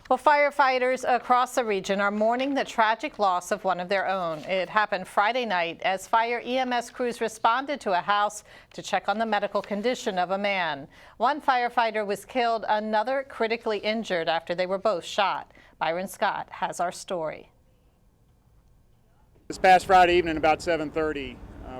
Well, firefighters across the region are mourning the tragic loss of one of their own. It happened Friday night as fire EMS crews responded to a house to check on the medical condition of a man. One firefighter was killed, another critically injured after they were both shot. Byron Scott has our story. This past Friday evening about 7:30,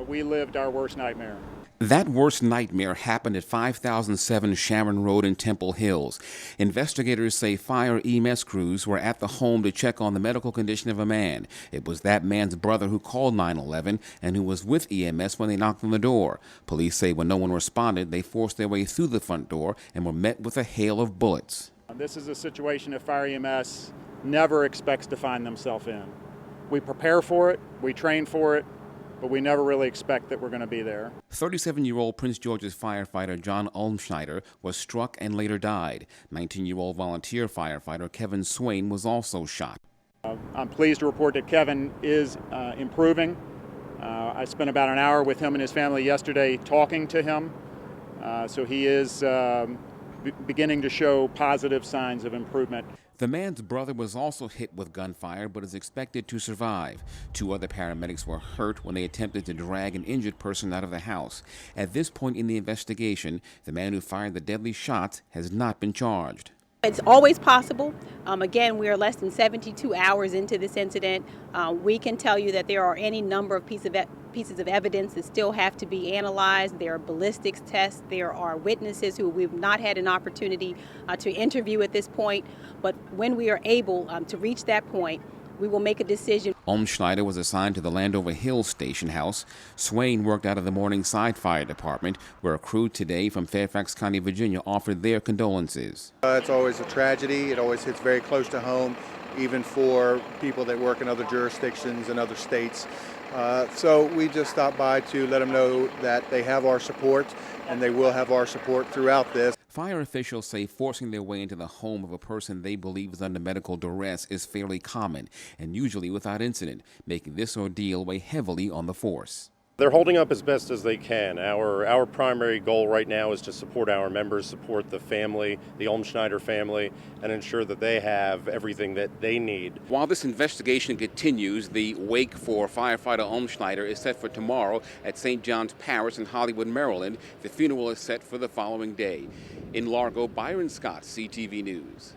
we lived our worst nightmare. That worst nightmare happened at 5007 Sharon Road in Temple Hills. Investigators say fire EMS crews were at the home to check on the medical condition of a man. It was that man's brother who called 911 and who was with EMS when they knocked on the door. Police say when no one responded, they forced their way through the front door and were met with a hail of bullets. This is a situation that fire EMS never expects to find themselves in. We prepare for it, we train for it, but we never really expect that we're going to be there. 37-year-old Prince George's firefighter John Ulmschneider was struck and later died. 19-year-old volunteer firefighter Kevin Swain was also shot. I'm pleased to report that Kevin is improving. I spent about an hour with him and his family yesterday talking to him. So he is beginning to show positive signs of improvement. The man's brother was also hit with gunfire but is expected to survive. Two other paramedics were hurt when they attempted to drag an injured person out of the house. At this point in the investigation, the man who fired the deadly shots has not been charged. It's always possible. Again, we are less than 72 hours into this incident. We can tell you that there are any number of pieces of evidence that still have to be analyzed. There are ballistics tests. There are witnesses who we've not had an opportunity to interview at this point. But when we are able to reach that point, we will make a decision. Ulmschneider was assigned to the Landover Hills Station House. Swain worked out of the Morningside Fire Department, where a crew today from Fairfax County, Virginia, offered their condolences. It's always a tragedy. It always hits very close to home, even for people that work in other jurisdictions and other states. So we just stopped by to let them know that they have our support, and they will have our support throughout this. Fire officials say forcing their way into the home of a person they believe is under medical duress is fairly common and usually without incident, making this ordeal weigh heavily on the force. They're holding up as best as they can. Our primary goal right now is to support our members, support the family, the Ulmschneider family, and ensure that they have everything that they need. While this investigation continues, the wake for firefighter Ulmschneider is set for tomorrow at St. John's Parish in Hollywood, Maryland. The funeral is set for the following day. In Largo, Byron Scott, CTV News.